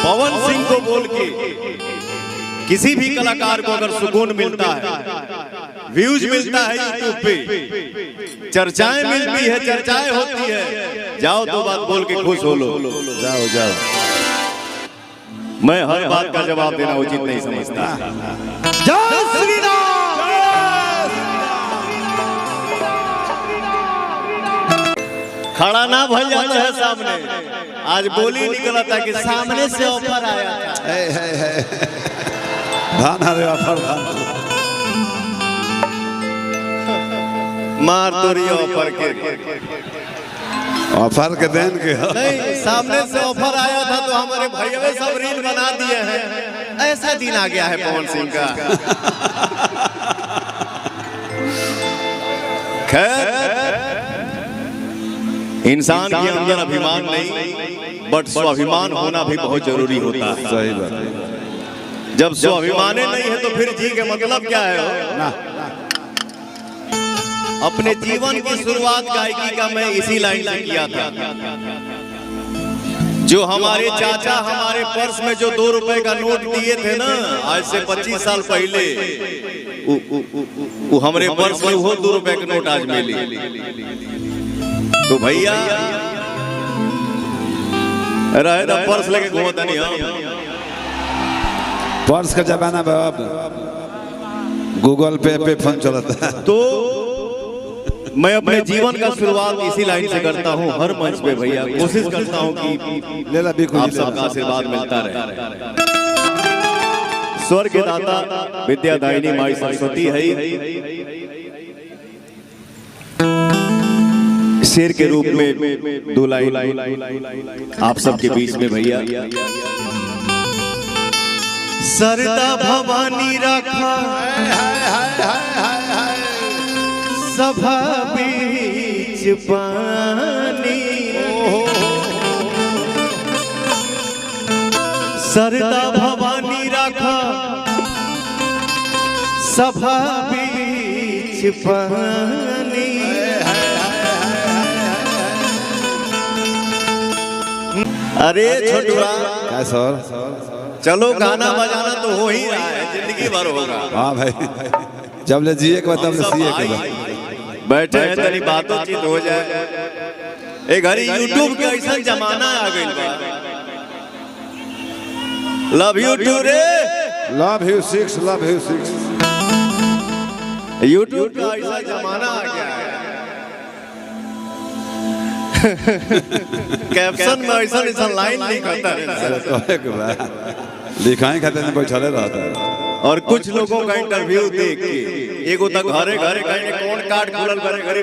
पवन सिंह को बोल के किसी भी कलाकार को अगर सुकून मिलता है, व्यूज मिलता है यूट्यूब पे, चर्चाएं मिलती है, चर्चाएं होती है, जाओ तो बात बोल के खुश हो लो। जाओ जाओ। मैं हर बात का जवाब देना उचित नहीं समझता। जय श्री राम। खड़ा ना भल जाता है सामने। आज बोली निकला था कि सामने से ऑफर आया था। धान रे ऑफर मार तोरी ऑफर के देन के नहीं, सामने से ऑफर आया था तो हमारे भैया सब रील बना दिए हैं। ऐसा दिन आ गया है पवन सिंह का। खैर, इंसान के अंदर अभिमान नहीं बट स्वाभिमान होना भी बहुत जरूरी होता है। सही बात है। जब स्वाभिमान नहीं है तो फिर जी के मतलब क्या है? अपने जीवन की शुरुआत गायकी का मैं इसी लाइन से किया था। जो हमारे चाचा हमारे पर्स में जो 2 रुपए का नोट दिए थे ना, आज से 25 साल पहले, वो हमारे पर्स में वो 2 रुपए का नोट आज मिली। तो भैया रहे तो पर्स लेके घूमता नहीं हम। पर्स का जमाना बाप, गूगल पे फोन चलता है। तो मैं अपने जीवन का शुरुआत इसी लाइन से करता हूँ हर मंच पे भैया। कोशिश करता हूँ कि आप सबका आशीर्वाद मिलता रहे। स्वर के दाता विद्यादायिनी माई सरस्वती है शेर के रूप में 2 लाइन आप सबके बीच में भैया। सरदा भवानी रखा सभा बीच पानी, सरदा भवानी रखा सभा बीच पानी। अरे छोटुआ क्या सर? चलो गाना बजाना तो हो ही रहा है, जिंदगी भर होगा। हाँ भाई, जब ले जिए के बाद तब ले सीए के बाद बैठे हैं तनी बातों चीत हो जाए। एक घड़ी यूट्यूब के ऐसा जमाना आ गई बा। लव यू टू रे, love you 6, love you 6। YouTube का ऐसा जमाना आ गया है। कैप्शन में ऐसा लाइन नहीं करता है, लिखाएं खाते में बैठले रहता है। और कुछ लोगों का इंटरव्यू देख के एगो तक घरे घरे कहीं कौन कार्ड खुलल घरे घरे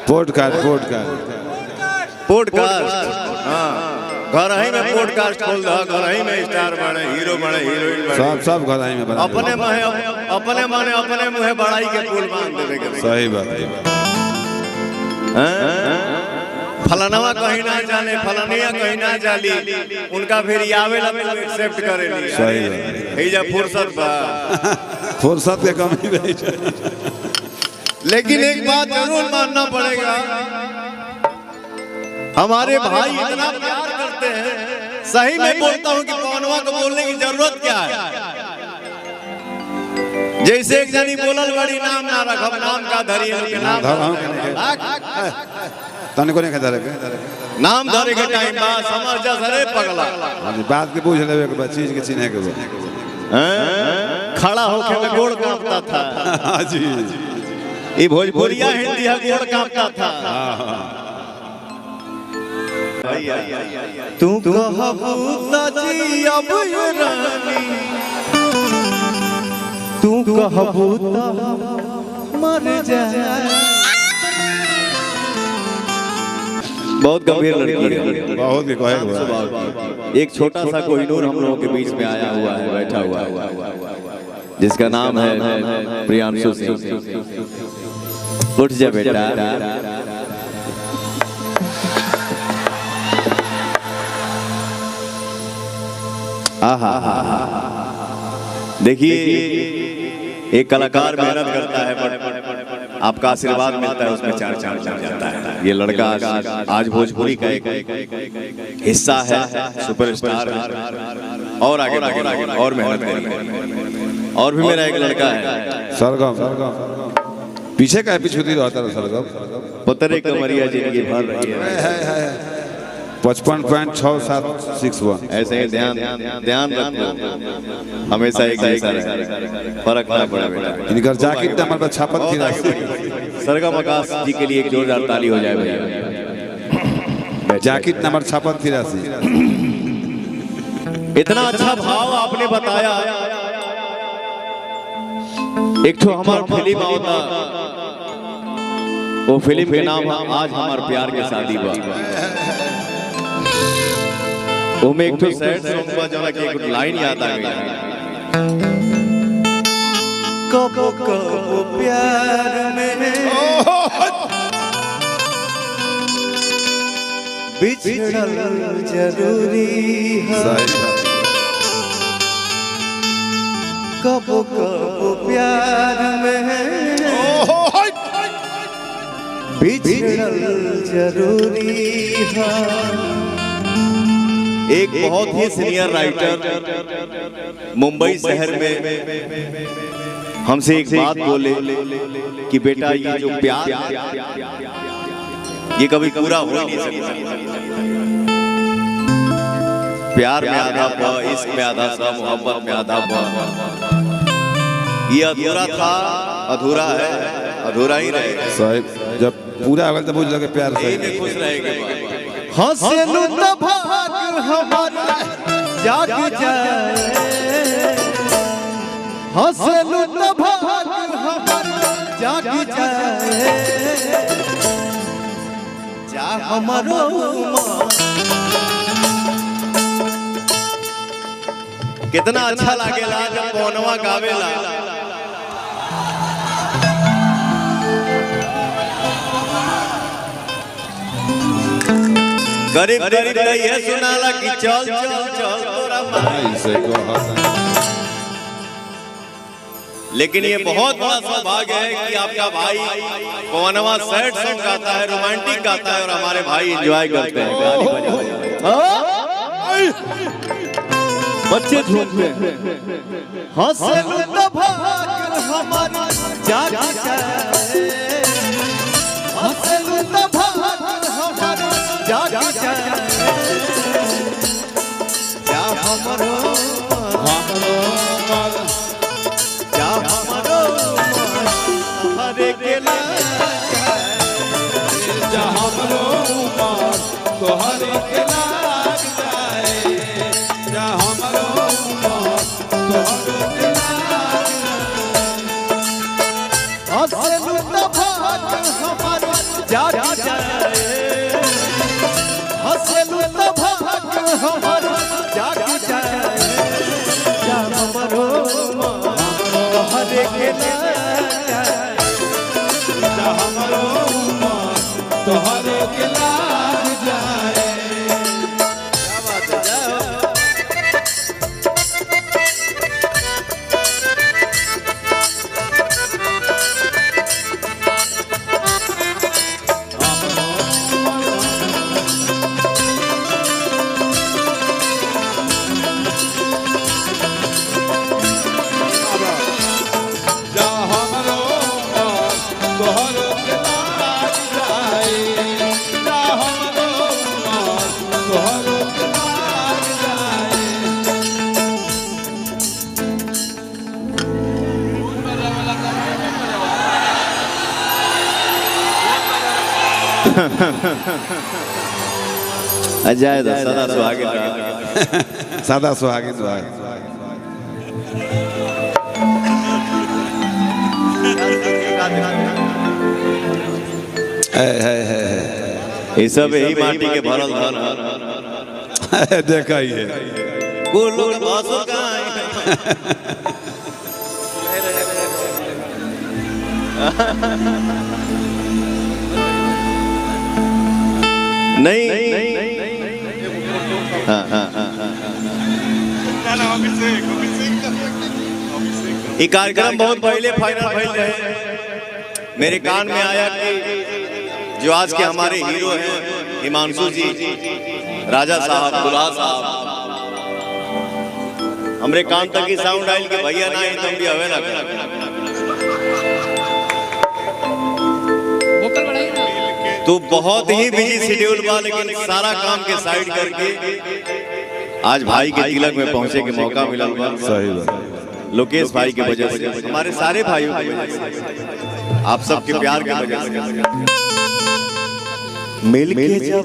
पॉडकास्ट हां, घर ही में पॉडकास्ट खोल दा, घर ही में स्टार बने, हीरो बने, हीरोइन बने, सब घर ही में बना। अपने मुंह बड़ाई के फूल बांध देवे के। सही बात है। फलानवा कहीं ना जाने, फलानिया कहीं ना जाली, उनका फिर आवेला तो एक्सेप्ट करे नहीं। सही है। हे जा फुर्सत बा, फुर्सत के कमी नहीं। लेकिन एक बात जरूर मानना पड़ेगा, हमारे भाई इतना प्यार करते हैं। सही में बोलता हूँ कि पवनवा को बोलने की जरूरत क्या है? जैसे एक जनी बोलल बड़ी नाम ना रखब, नाम का धरी नाम तने को नहीं कहता रे, नाम धरे के टाइम बा समझ जा सरे पगला। बात के पूछ लेवे के चीज के चिन्हे के खड़ा होके में गोड़ कांपता था। हां जी, ये भोजपुरिया हिंदी है, गोड़ कांपता था। तू कहबू जी अब रानी, तू कहबू मर जाए। बहुत गंभीर लड़की है, बहुत ही कहे। एक छोटा सा कोहिनूर हम लोगों के बीच में आया हुआ है, बैठा हुआ है, जिसका नाम है प्रियांशु सिंह। उठ जा बेटा। देखिए, एक कलाकार मेहनत करता है, बट आपका आशीर्वाद मिलता है, उसमें 4 चांद लग जाता है। ये लड़का आज भोजपुरी का एक हिस्सा है, सुपरस्टार है, और आगे और मेहनत करेंगे। और भी मेरा एक लड़का है सरगम, पीछे का पीछे रहता है सरगम, पुतरे कमरिया जिंदगी भर रही है 55.6761। ऐसे ही ध्यान रखो, हमेशा एक जैसा रहे, फर्क ना पड़े बेटा। इनका जाकिट हमारे छापत थी। सरगम आकाश जी के लिए एक जोरदार ताली हो जाए भैया। जाकिट नंबर छापत थी। इतना अच्छा भाव आपने बताया। एक तो हमारा फिल्म होता, वो फिल्म के नाम आज हमार प्यार के शादी बा। वो में एक तो सैड सॉन्ग बा जरा कि एक लाइन याद आ गई, कबो कबो प्यार में बिछड़ल जरूरी है, कबो कबो प्यार में बिछड़ल जरूरी है। एक बहुत ही सीनियर राइटर मुंबई शहर में हमसे एक बात बोले कि बेटा ये जो प्यार ये कभी पूरा हो नहीं सकता। प्यार में आधा पा, इश्क में आधा सा, मोहब्बत में आधा पा। ये अधूरा था, अधूरा है, अधूरा ही रहेगा। साहब जब पूरा होगा तो बुझ लगे प्यार से खुश रहेंगे। हंसलू तो भाग हमारा जाग जाए, हंसलू तो भाग हमारा जाग जाए, जा हमारो कितना अच्छा लागेला जब पौनवा गावेला। गरीब गरीब ये सुनाला कि चल चल चल तोरा माई से कहा। लेकिन ये बहुत बड़ा सौभाग्य है कि आपका भाई पवनवा सैड सॉन्ग गाता है, रोमांटिक गाता है, और हमारे भाई एंजॉय करते हैं। बच्चे झूमते हैं। हंसलू तो भाग हमारा जाग जाए, हंसलू तो भाग हमारा जाग जाए, जा हमरो जा हमरो हरे के लाग जाए, जा हमरो तो हरे के लाग जाए, जा हमरो तो हरे के लाग जाए। हंसलू तो भाग हमारा जाग जाए, हंसलू तो भाग हमारा जाग जाए, जा हमरो हरे के लाग जाए, जा हमरो तो हरे के लाग जाए। क्या बात है, जाओ। अजय सदा सुहागिन रहा। सदा सुहागिन रहा। ये सब यही माटी के भरल धन देखा ही है। कुल लोग भाषो कहाँ है। नहीं ये कार्यक्रम बहुत पहले फाइनल भइल रहे। मेरे कान में आया कि जो आज के हमारे हीरो हैं, हिमांशु जी, राजा साहब, दुल्हा साहब, हमरे कान तक की साउंड आयल के भैया ना तुम भी हवे ना तो बहुत ही बिजी शेड्यूल बा, लेकिन सारा काम के साइड करके आज भाई के तिलक में पहुंचे के मौका मिला। सही बात। लोकेश भाई की वजह से, हमारे सारे भाइयों की वजह से, आप सबके प्यार की वजह से मिल के जब